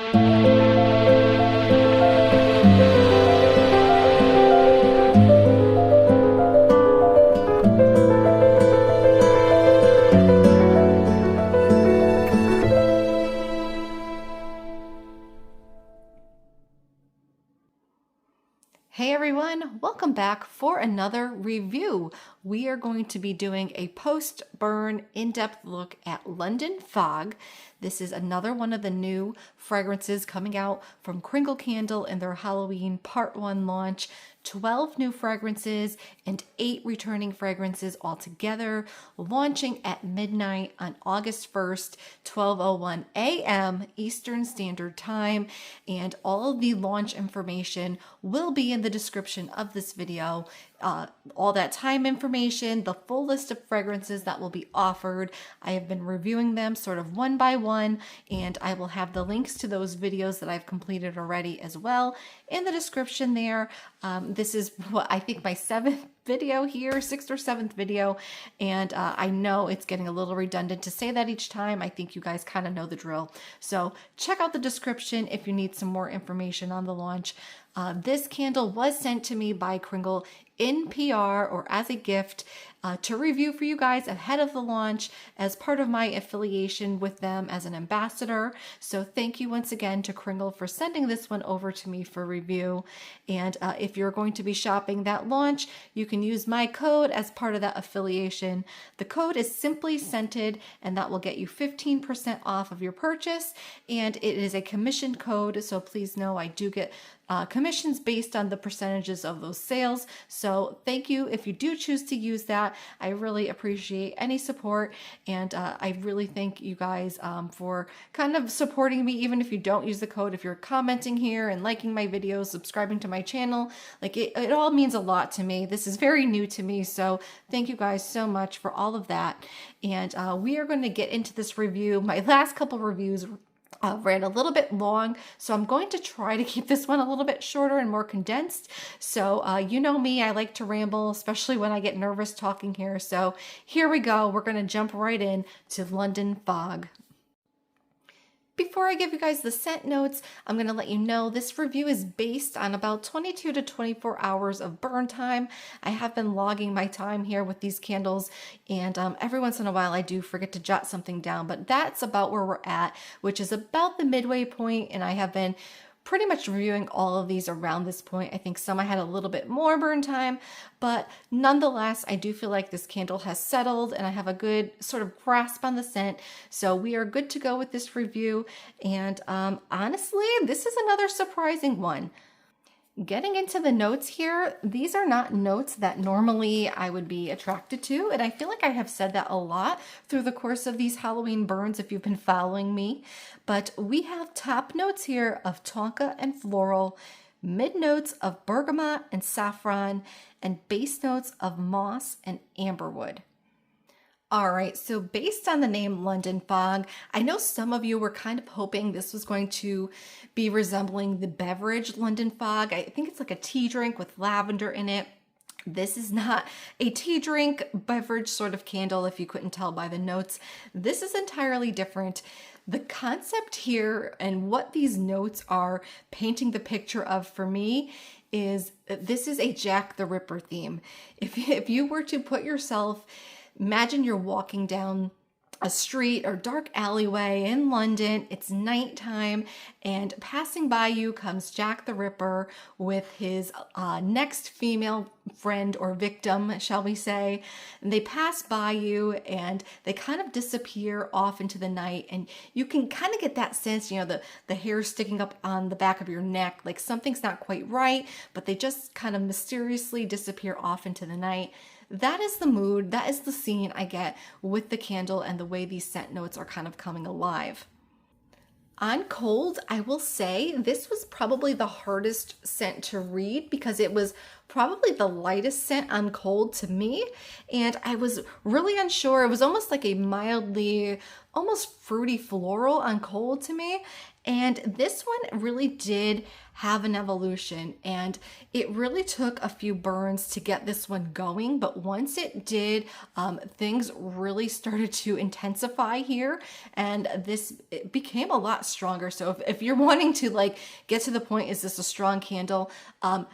Hey everyone, welcome back for another review. We are going to be doing a post-burn in-depth look at London Fog. This is another one of the new fragrances coming out from Kringle Candle in their Halloween Part 1 launch. 12 new fragrances and 8 returning fragrances altogether, launching at midnight on August 1st, 12:01 a.m. Eastern Standard Time. And all of the launch information will be in the description of this video. All that time information, the full list of fragrances that will be offered. I have been reviewing them sort of one by one, and I will have the links to those videos that I've completed already as well in the description there. This is what I think my 7th video here, 6th or 7th video, and I know it's getting a little redundant to say that each time. I think you guys kind of know the drill. So check out the description if you need some more information on the launch. This candle was sent to me by Kringle in PR or as a gift to review for you guys ahead of the launch as part of my affiliation with them as an ambassador. So thank you once again to Kringle for sending this one over to me for review. And if you're going to be shopping that launch, you can use my code as part of that affiliation. The code is Simply Scented, and that will get you 15% off of your purchase. And it is a commission code, so please know I do get commissions based on the percentages of those sales. So thank you if you do choose to use that. I really appreciate any support, and I really thank you guys for kind of supporting me, even if you don't use the code. If you're commenting here and liking my videos, subscribing to my channel, like it all means a lot to me. This is very new to me, so thank you guys so much for all of that. And we are going to get into this review. My last couple reviews ran a little bit long, so I'm going to try to keep this one a little bit shorter and more condensed. So you know me, I like to ramble, especially when I get nervous talking here. So here we go. We're going to jump right in to London Fog. Before I give you guys the scent notes, I'm going to let you know this review is based on about 22 to 24 hours of burn time. I have been logging my time here with these candles, and every once in a while I do forget to jot something down, but that's about where we're at, which is about the midway point, and I have been pretty much reviewing all of these around this point. I think some I had a little bit more burn time, but nonetheless, I do feel like this candle has settled and I have a good sort of grasp on the scent. So we are good to go with this review. And honestly, this is another surprising one. Getting into the notes here, these are not notes that normally I would be attracted to, and I feel like I have said that a lot through the course of these Halloween burns if you've been following me. But we have top notes here of Tonka and Floral, mid notes of Bergamot and Saffron, and base notes of Moss and Amberwood. All right, so based on the name London Fog, I know some of you were kind of hoping this was going to be resembling the beverage London Fog. I think it's like a tea drink with lavender in it. This is not a tea drink beverage sort of candle, if you couldn't tell by the notes. This is entirely different. The concept here and what these notes are painting the picture of for me is this is a Jack the Ripper theme. If you were to put yourself, imagine you're walking down a street or dark alleyway in London, it's nighttime, and passing by you comes Jack the Ripper with his next female friend or victim, shall we say. And they pass by you and they kind of disappear off into the night, and you can kind of get that sense, you know, the hair sticking up on the back of your neck, like something's not quite right, but they just kind of mysteriously disappear off into the night. That is the mood, that is the scene I get with the candle and the way these scent notes are kind of coming alive. On cold, I will say this was probably the hardest scent to read because it was probably the lightest scent on cold to me, and I was really unsure. It was almost like a mildly almost fruity floral on cold to me. And this one really did have an evolution, and it really took a few burns to get this one going. But once it did, things really started to intensify here, and it became a lot stronger. So if you're wanting to like get to the point, is this a strong candle?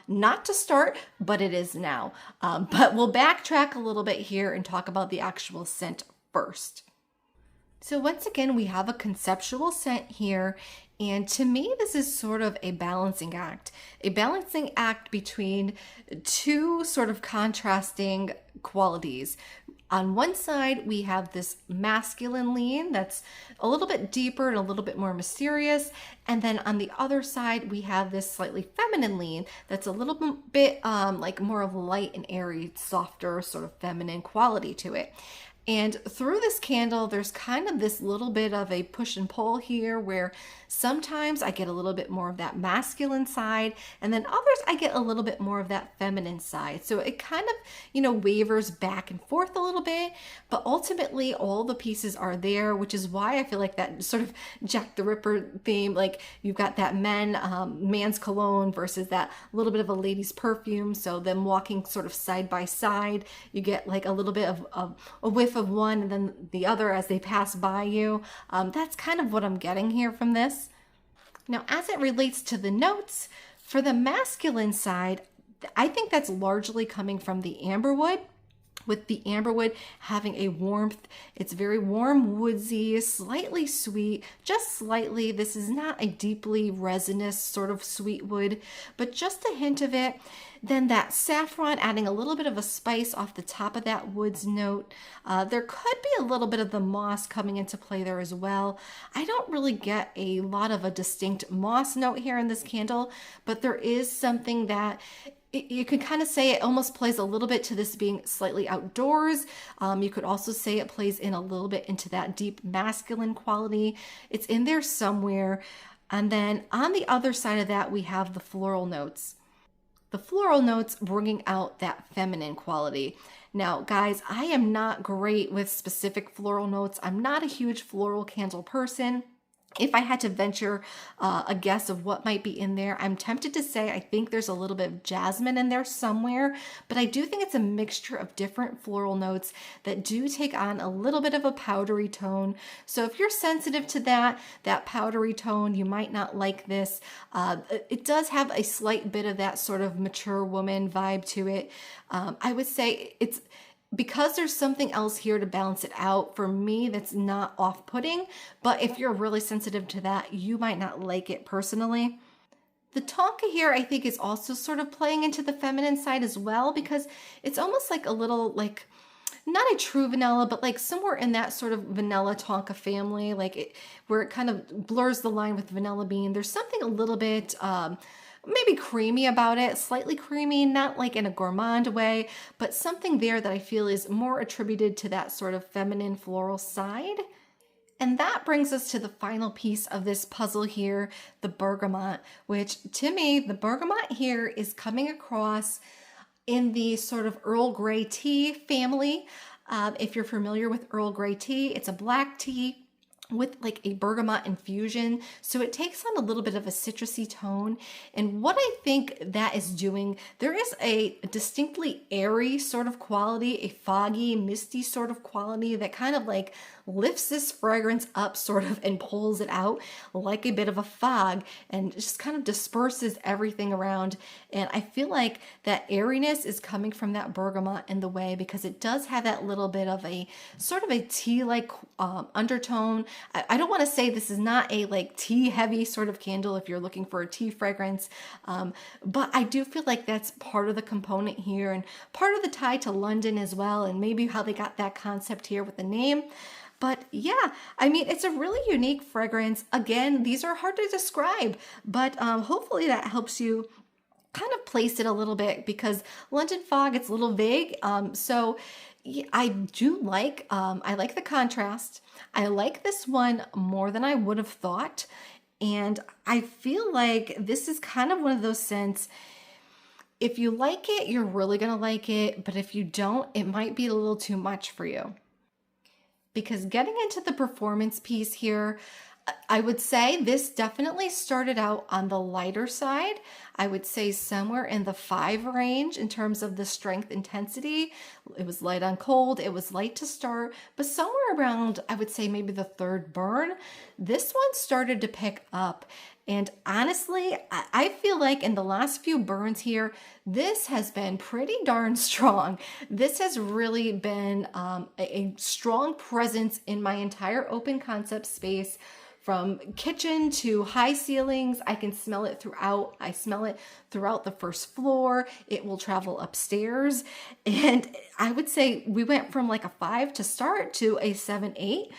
Not to start, but it is now. But we'll backtrack a little bit here and talk about the actual scent first. So once again, we have a conceptual scent here, and to me, this is sort of a balancing act between two sort of contrasting qualities. On one side, we have this masculine lean that's a little bit deeper and a little bit more mysterious. And then on the other side, we have this slightly feminine lean that's a little bit like more of light and airy, softer, sort of feminine quality to it. And through this candle, there's kind of this little bit of a push and pull here where sometimes I get a little bit more of that masculine side, and then others I get a little bit more of that feminine side. So it kind of, wavers back and forth a little bit, but ultimately all the pieces are there, which is why I feel like that sort of Jack the Ripper theme, like you've got that man's cologne versus that little bit of a lady's perfume. So them walking sort of side by side, you get like a little bit of a whiff of one and then the other as they pass by you. That's kind of what I'm getting here from this. Now, as it relates to the notes, for the masculine side, I think that's largely coming from the amberwood, with the amberwood having a warmth. It's very warm, woodsy, slightly sweet, just slightly. This is not a deeply resinous sort of sweet wood, but just a hint of it. Then that saffron adding a little bit of a spice off the top of that woods note. There could be a little bit of the moss coming into play there as well. I don't really get a lot of a distinct moss note here in this candle, but there is something that you can kind of say it almost plays a little bit to this being slightly outdoors. You could also say it plays in a little bit into that deep masculine quality. It's in there somewhere. And then on the other side of that, we have the floral notes. The floral notes bringing out that feminine quality. Now, guys, I am not great with specific floral notes. I'm not a huge floral candle person. If I had to venture a guess of what might be in there, I'm tempted to say I think there's a little bit of jasmine in there somewhere, but I do think it's a mixture of different floral notes that do take on a little bit of a powdery tone. So if you're sensitive to that powdery tone, you might not like this. It does have a slight bit of that sort of mature woman vibe to it. I would say it's because there's something else here to balance it out. For me, that's not off-putting, but if you're really sensitive to that, you might not like it personally. The Tonka here, I think, is also sort of playing into the feminine side as well, because it's almost like a little, like, not a true vanilla, but like somewhere in that sort of vanilla Tonka family, where it kind of blurs the line with vanilla bean. There's something a little bit maybe creamy about it, slightly creamy, not like in a gourmand way, but something there that I feel is more attributed to that sort of feminine floral side. And that brings us to the final piece of this puzzle here, the bergamot, which to me, the bergamot here is coming across in the sort of Earl Grey tea family. If you're familiar with Earl Grey tea, it's a black tea with like a bergamot infusion. So it takes on a little bit of a citrusy tone. And what I think that is doing, there is a distinctly airy sort of quality, a foggy, misty sort of quality that kind of like lifts this fragrance up sort of and pulls it out like a bit of a fog and just kind of disperses everything around. And I feel like that airiness is coming from that bergamot in the way, because it does have that little bit of a sort of a tea-like undertone. I don't want to say this is not a like tea heavy sort of candle if you're looking for a tea fragrance, but I do feel like that's part of the component here and part of the tie to London as well, and maybe how they got that concept here with the name. But yeah, I mean, it's a really unique fragrance. Again, these are hard to describe, but hopefully that helps you kind of place it a little bit, because London Fog, it's a little vague. So I do like, I like the contrast. I like this one more than I would have thought. And I feel like this is kind of one of those scents, if you like it, you're really going to like it. But if you don't, it might be a little too much for you. because getting into the performance piece here, I would say this definitely started out on the lighter side. I would say somewhere in the 5 range in terms of the strength intensity. It was light on cold, it was light to start, but somewhere around, I would say maybe the 3rd burn, this one started to pick up. And honestly, I feel like in the last few burns here, this has been pretty darn strong. This has really been a strong presence in my entire open concept space. From kitchen to high ceilings, I can smell it throughout. I smell it throughout the first floor. It will travel upstairs. And I would say we went from like a 5 to start to a 7, 8.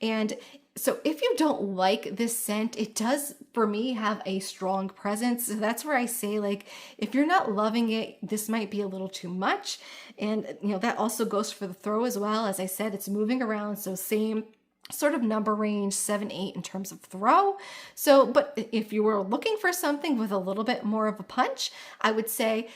And so if you don't like this scent, it does, for me, have a strong presence. So that's where I say, like, if you're not loving it, this might be a little too much. And, you know, that also goes for the throw as well. As I said, it's moving around. So same sort of number range, 7, 8 in terms of throw. So, but if you were looking for something with a little bit more of a punch, I would say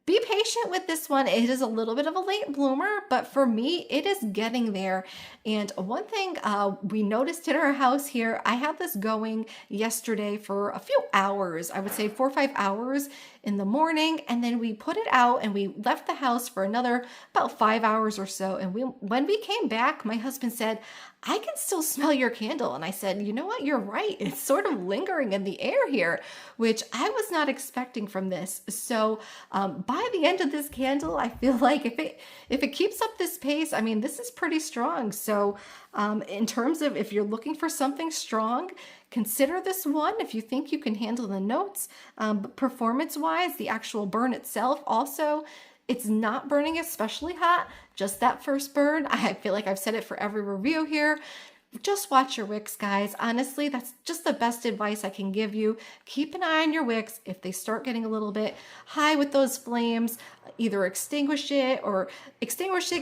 be patient with this one. It is a little bit of a late bloomer, but for me, it is getting there. And one thing we noticed in our house here, I had this going yesterday for a few hours. I would say 4 or 5 hours in the morning, and then we put it out and we left the house for another about 5 hours or so. And when we came back, my husband said, I can still smell your candle. And I said, you know what, you're right. It's sort of lingering in the air here, which I was not expecting from this. So by the end of this candle, I feel like if it keeps up this pace, I mean, this is pretty strong. So in terms of if you're looking for something strong, consider this one if you think you can handle the notes. Performance-wise, the actual burn itself also, it's not burning especially hot, just that first burn. I feel like I've said it for every review here. Just watch your wicks, guys. Honestly, that's just the best advice I can give you. Keep an eye on your wicks. If they start getting a little bit high with those flames, either extinguish it,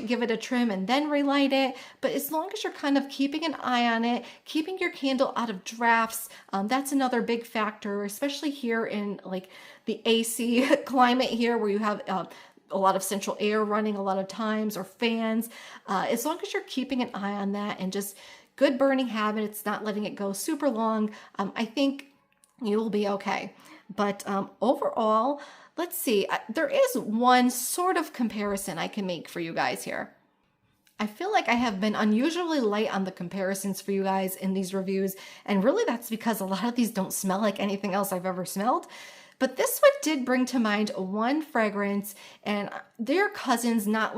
give it a trim, and then relight it. But as long as you're kind of keeping an eye on it, keeping your candle out of drafts, that's another big factor, especially here in like the AC climate here where you have a lot of central air running a lot of times, or fans. As long as you're keeping an eye on that and just good burning habits, not letting it go super long, I think you will be okay. But overall, let's see, there is one sort of comparison I can make for you guys here. I feel like I have been unusually light on the comparisons for you guys in these reviews, and really that's because a lot of these don't smell like anything else I've ever smelled. But this one did bring to mind one fragrance, and they're cousins, not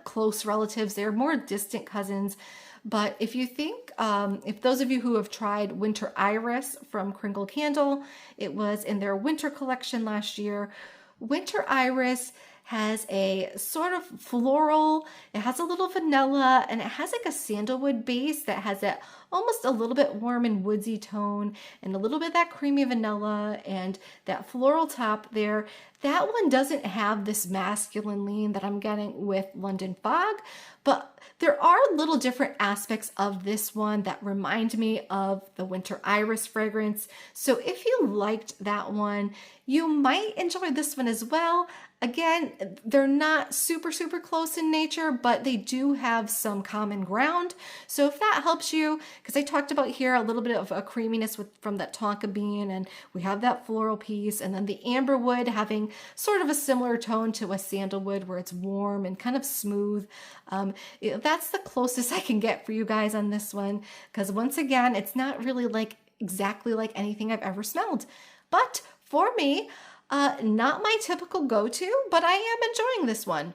close relatives. They're more distant cousins. But if you think, if those of you who have tried Winter Iris from Kringle Candle, it was in their winter collection last year. Winter Iris has a sort of floral, it has a little vanilla, and it has like a sandalwood base that has that almost a little bit warm and woodsy tone, and a little bit of that creamy vanilla and that floral top there. That one doesn't have this masculine lean that I'm getting with London Fog, but there are little different aspects of this one that remind me of the Winter Iris fragrance. So if you liked that one, you might enjoy this one as well. Again, they're not super close in nature, but they do have some common ground. So if that helps you, because I talked about here a little bit of a creaminess from that Tonka bean, and we have that floral piece, and then the Amberwood having sort of a similar tone to a sandalwood where it's warm and kind of smooth. That's the closest I can get for you guys on this one, because once again, it's not really like exactly like anything I've ever smelled. But for me, not my typical go-to, but I am enjoying this one.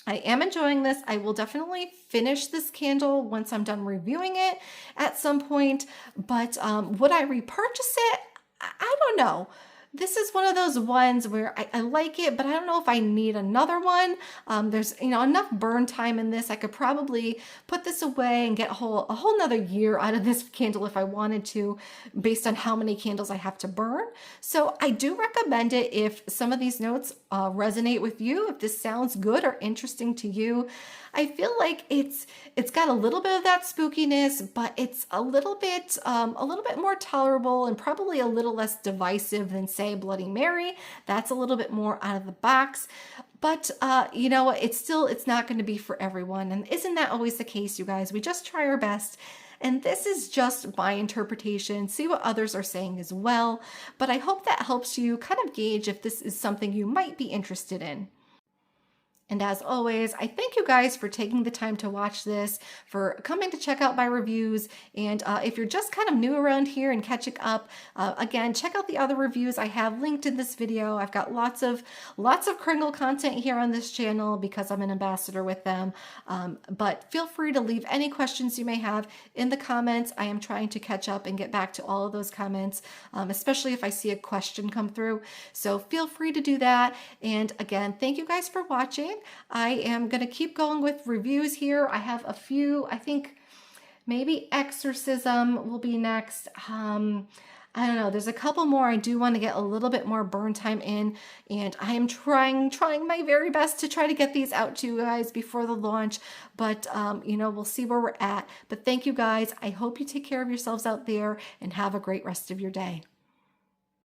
I am enjoying this. I will definitely finish this candle once I'm done reviewing it at some point, but would I repurchase it? I don't know. This is one of those ones where I like it, but I don't know if I need another one. There's enough burn time in this. I could probably put this away and get a whole nother year out of this candle if I wanted to, based on how many candles I have to burn. So I do recommend it if some of these notes resonate with you, if this sounds good or interesting to you. I feel like it's got a little bit of that spookiness, but it's a little bit more tolerable and probably a little less divisive than say Bloody Mary. That's a little bit more out of the box. But you know, it's not going to be for everyone. And isn't that always the case, you guys? We just try our best. And this is just my interpretation. See what others are saying as well. But I hope that helps you kind of gauge if this is something you might be interested in. And as always, I thank you guys for taking the time to watch this, for coming to check out my reviews. And if you're just kind of new around here and catching up, again, check out the other reviews I have linked in this video. I've got lots of Kringle content here on this channel because I'm an ambassador with them. But feel free to leave any questions you may have in the comments. I am trying to catch up and get back to all of those comments, especially if I see a question come through. So feel free to do that. And again, thank you guys for watching. I am going to keep going with reviews here. I have a few, I think maybe Exorcism will be next. I don't know. There's a couple more. I do want to get a little bit more burn time in, and I am trying my very best to try to get these out to you guys before the launch. But, you know, we'll see where we're at. But thank you guys. I hope you take care of yourselves out there and have a great rest of your day.